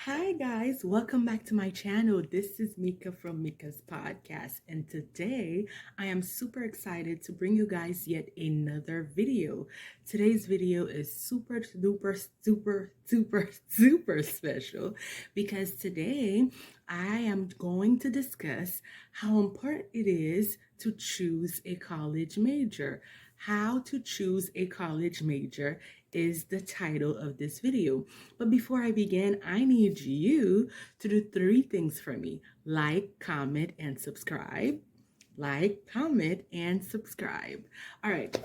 Hi guys, welcome back to my channel. This is Mika from Mika's Podcast, and today I am super excited to bring you guys yet another video. Today's video is super special because today I am going to discuss how important it is to choose a college major. How to choose a college major is the title of this video. But before I begin, I need you to do three things for me: like, comment, and subscribe. Like, comment, and subscribe. All right.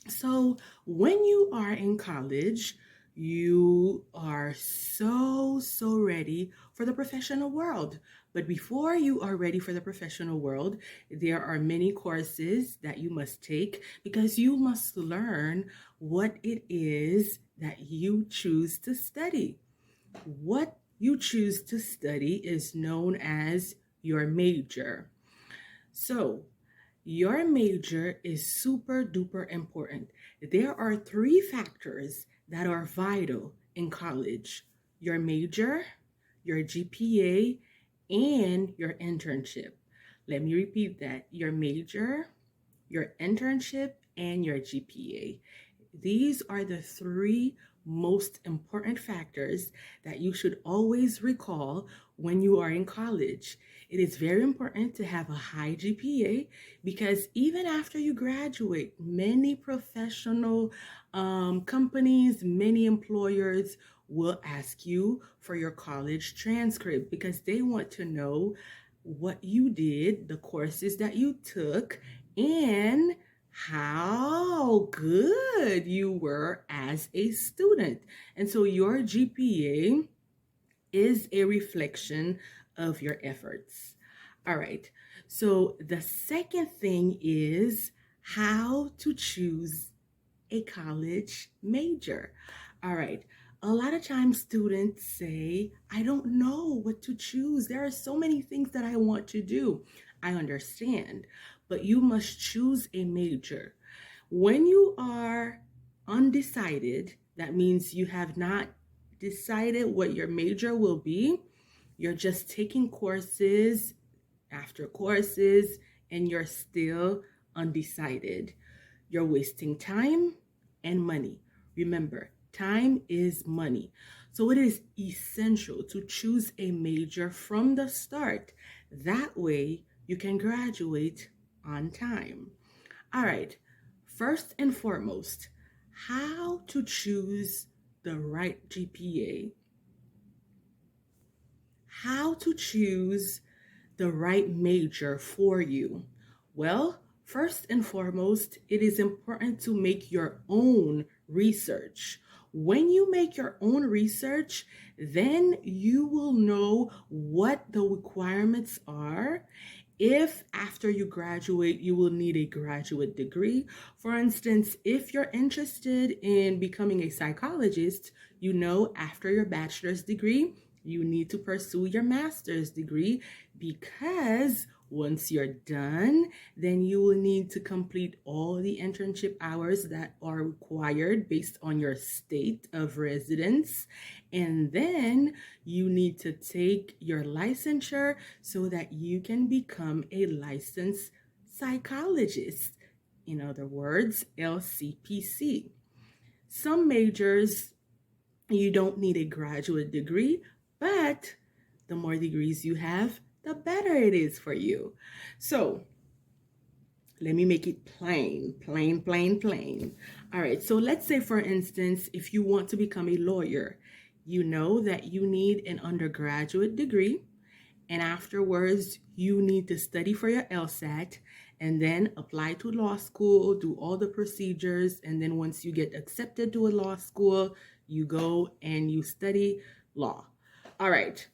So, when you are in college, you are so ready for the professional world. But before you are ready for the professional world, there are many courses that you must take because you must learn what it is that you choose to study. What you choose to study is known as your major. So, your major is super duper important. There are three factors that are vital in college: your major, your GPA, and your internship. Let me repeat that: your major, your internship, and your GPA. These are the three most important factors that you should always recall when you are in college. It is very important to have a high GPA because even after you graduate, many professional companies, many employers will ask you for your college transcript because they want to know what you did, the courses that you took, and how good you were as a student. And so your GPA is a reflection of your efforts. All right. So the second thing is how to choose a college major. All right. A lot of times students say, I don't know what to choose. There are so many things that I want to do. I understand, but you must choose a major. When you are undecided, that means you have not decided what your major will be. You're just taking courses after courses and you're still undecided. You're wasting time and money. Remember, time is money. So it is essential to choose a major from the start. That way you can graduate on time. All right, first and foremost, how to choose the right GPA. How to choose the right major for you. Well, first and foremost, it is important to make your own research. When you make your own research, then you will know what the requirements are. If after you graduate, you will need a graduate degree. For instance, if you're interested in becoming a psychologist, you know after your bachelor's degree, you need to pursue your master's degree because once you're done, then you will need to complete all the internship hours that are required based on your state of residence. And then you need to take your licensure so that you can become a licensed psychologist. In other words, LCPC. Some majors, you don't need a graduate degree, but the more degrees you have, the better it is for you. So let me make it plain. All right, so let's say, for instance, if you want to become a lawyer, you know that you need an undergraduate degree, and afterwards you need to study for your LSAT and then apply to law school, do all the procedures, and then once you get accepted to a law school, you go and you study law. All right,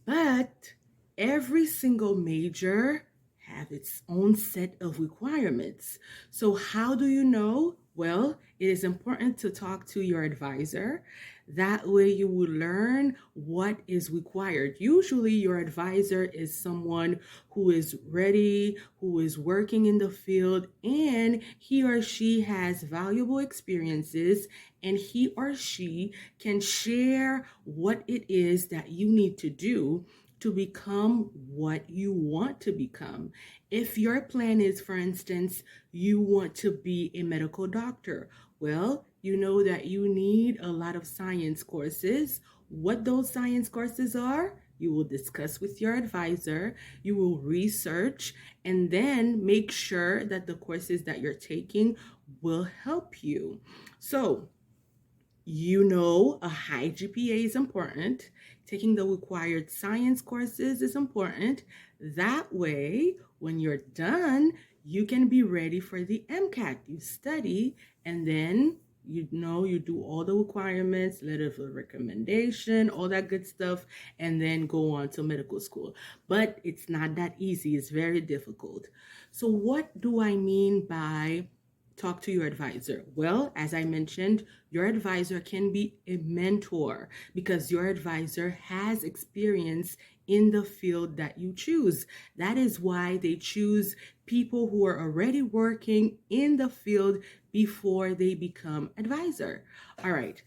but every single major have its own set of requirements. So how do you know? Well, It is important to talk to your advisor. That way you will learn what is required. Usually your advisor is someone who is ready, who is working in the field, and he or she has valuable experiences, and he or she can share what it is that you need to do to become what you want to become. If your plan is, for instance, you want to be a medical doctor, well, you know that you need a lot of science courses. What those science courses are, you will discuss with your advisor, you will research, and then make sure that the courses that you're taking will help you. So, you know, a high GPA is important. Taking the required science courses is important. That way, when you're done, you can be ready for the MCAT. You study, and then you do all the requirements, letter of recommendation, all that good stuff, and then go on to medical school. But it's not that easy. It's very difficult. So what do I mean by talk to your advisor? Well, as I mentioned, your advisor can be a mentor because your advisor has experience in the field that you choose. That is why they choose people who are already working in the field before they become advisor. All right.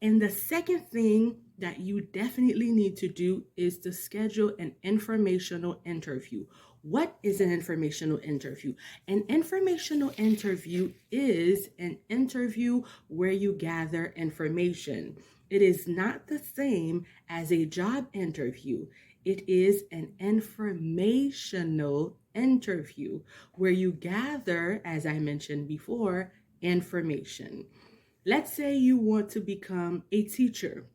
And the second thing that you definitely need to do is to schedule an informational interview. What is an informational interview? An informational interview is an interview where you gather information. It is not the same as a job interview. It is an informational interview where you gather, as I mentioned before, information. Let's say you want to become a teacher.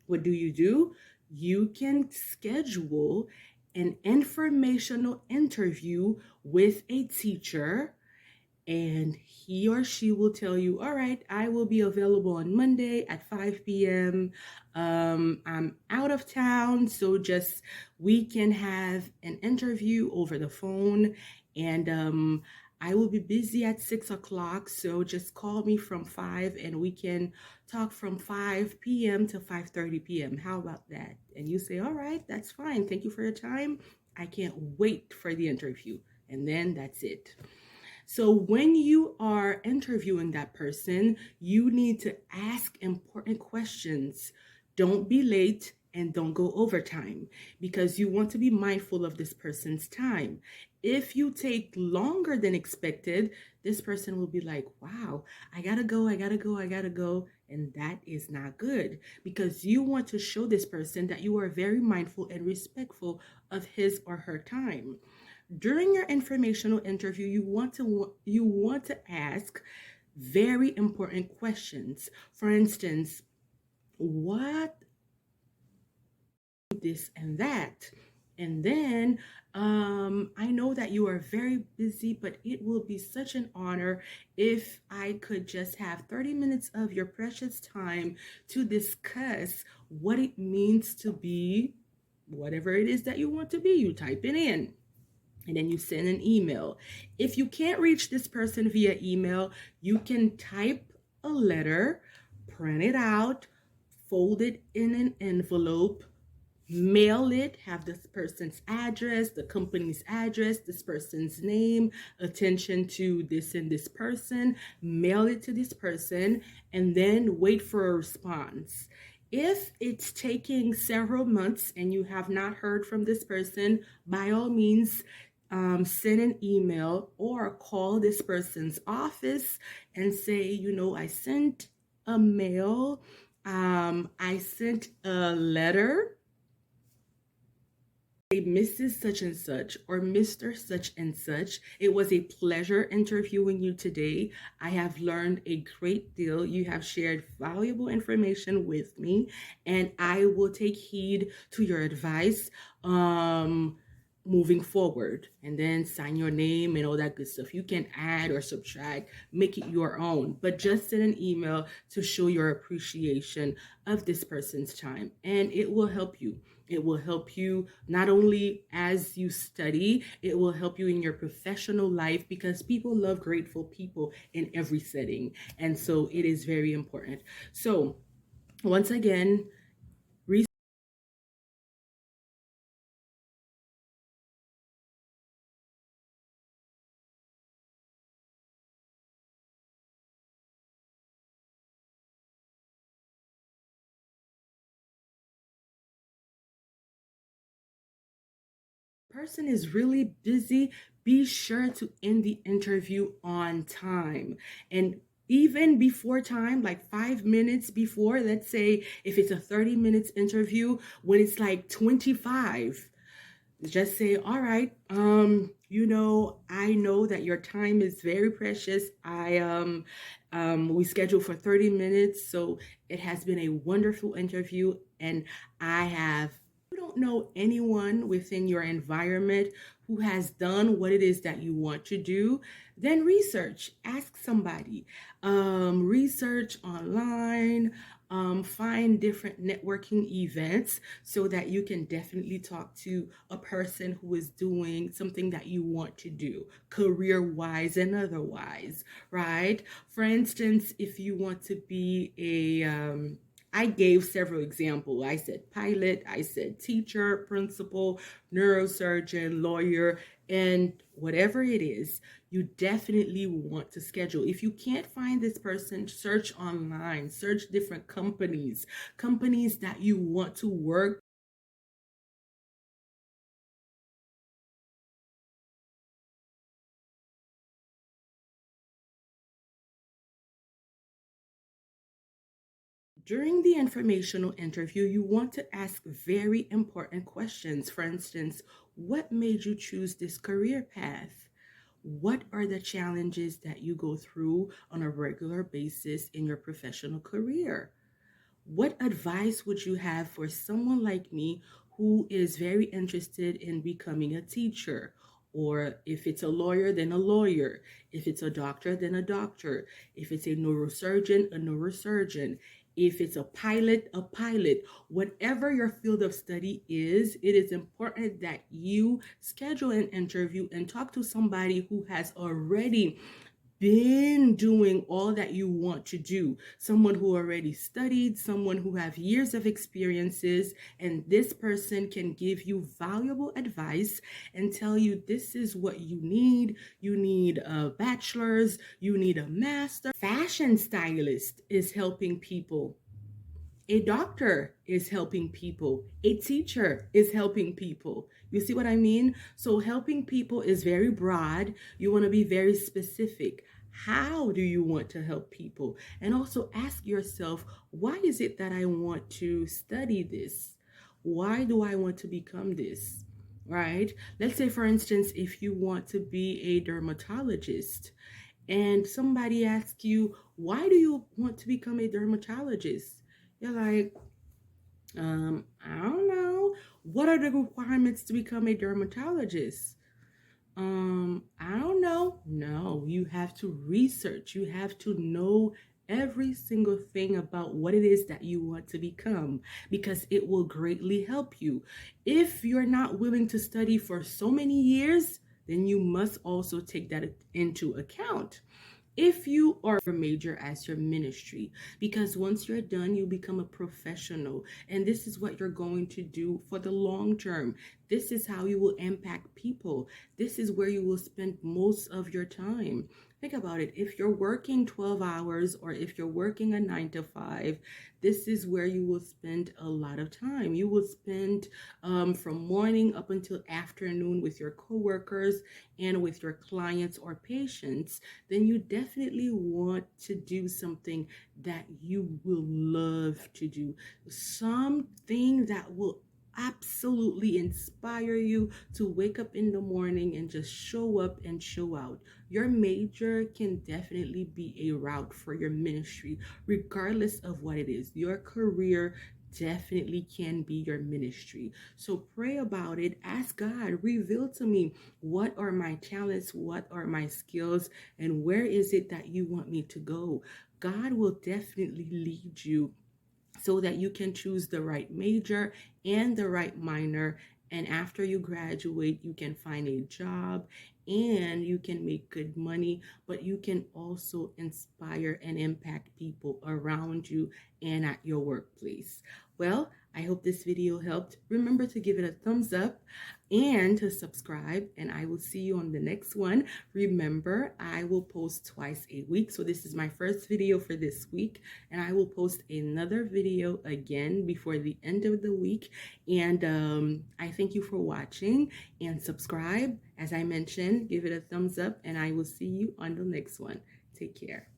What do? You can schedule an informational interview with a teacher, and he or she will tell you, all right, I will be available on Monday at 5 p.m. I'm out of town, so just we can have an interview over the phone, and I will be busy at 6 o'clock, so just call me from 5 and we can talk from 5 p.m. to 5:30 p.m. How about that? And you say, all right, that's fine. Thank you for your time. I can't wait for the interview. And then that's it. So when you are interviewing that person, you need to ask important questions. Don't be late and don't go overtime because you want to be mindful of this person's time. If you take longer than expected, this person will be like, wow, I gotta go. And that is not good because you want to show this person that you are very mindful and respectful of his or her time. During your informational interview, you want to ask very important questions. For instance, what this and that? And then I know that you are very busy, but it will be such an honor if I could just have 30 minutes of your precious time to discuss what it means to be whatever it is that you want to be. You type it in, and then you send an email. If you can't reach this person via email, you can type a letter, print it out, fold it in an envelope, mail it, have this person's address, the company's address, this person's name, attention to this and this person, mail it to this person, and then wait for a response. If it's taking several months and you have not heard from this person, by all means, send an email or call this person's office and say, I sent a mail, I sent a letter. Mrs. Such and Such or Mr. Such and Such, it was a pleasure interviewing you today. I have learned a great deal. You have shared valuable information with me, and I will take heed to your advice. moving forward, and then sign your name and all that good stuff. You can add or subtract, make it your own, but just send an email to show your appreciation of this person's time, and it will help you. It will help you not only as you study, it will help you in your professional life, because people love grateful people in every setting. And so it is very important. So, once again, person is really busy, be sure to end the interview on time. And even before time, like 5 minutes before, let's say if it's a 30 minutes interview, when it's like 25, just say, all right, I know that your time is very precious. We scheduled for 30 minutes, so it has been a wonderful interview, and I have, you don't know anyone within your environment who has done what it is that you want to do, then research, ask somebody, research online, find different networking events so that you can definitely talk to a person who is doing something that you want to do, career wise and otherwise, right? For instance, if you want to be I gave several examples. I said pilot, I said teacher, principal, neurosurgeon, lawyer, and whatever it is, you definitely want to schedule. If you can't find this person, search online, search different companies that you want to work. During the informational interview, you want to ask very important questions. For instance, what made you choose this career path? What are the challenges that you go through on a regular basis in your professional career? What advice would you have for someone like me who is very interested in becoming a teacher? Or if it's a lawyer, then a lawyer. If it's a doctor, then a doctor. If it's a neurosurgeon, a neurosurgeon. If it's a pilot, a pilot. Whatever your field of study is, it is important that you schedule an interview and talk to somebody who has already been doing all that you want to do, someone who already studied, someone who have years of experiences, and this person can give you valuable advice and tell you this is what you need a bachelor's, you need a master. Fashion stylist is helping people, a doctor is helping people. A teacher is helping people. You see what I mean? So helping people is very broad. You want to be very specific. How do you want to help people? And also ask yourself, why is it that I want to study this? Why do I want to become this? Right? Let's say, for instance, if you want to be a dermatologist and somebody asks you, why do you want to become a dermatologist? You're like, I don't know. What are the requirements to become a dermatologist? I don't know. No, you have to research. You have to know every single thing about what it is that you want to become, because it will greatly help you. If you're not willing to study for so many years, then you must also take that into account. If you are a major as your ministry, because once you're done, you become a professional, and this is what you're going to do for the long term. This is how you will impact people. This is where you will spend most of your time. Think about it. If you're working 12 hours or if you're working a 9 to 5, this is where you will spend a lot of time. You will spend from morning up until afternoon with your coworkers and with your clients or patients. Then you definitely want to do something that you will love to do, something that will absolutely inspire you to wake up in the morning and just show up and show out. Your major can definitely be a route for your ministry, regardless of what it is. Your career definitely can be your ministry. So pray about it. Ask God, reveal to me, what are my talents, what are my skills, and where is it that you want me to go? God will definitely lead you so that you can choose the right major and the right minor. And after you graduate, you can find a job and you can make good money, but you can also inspire and impact people around you and at your workplace. Well, I hope this video helped. Remember to give it a thumbs up and to subscribe, and I will see you on the next one. Remember, I will post twice a week. So this is my first video for this week, and I will post another video again before the end of the week. And I thank you for watching, and subscribe. As I mentioned, give it a thumbs up, and I will see you on the next one. Take care.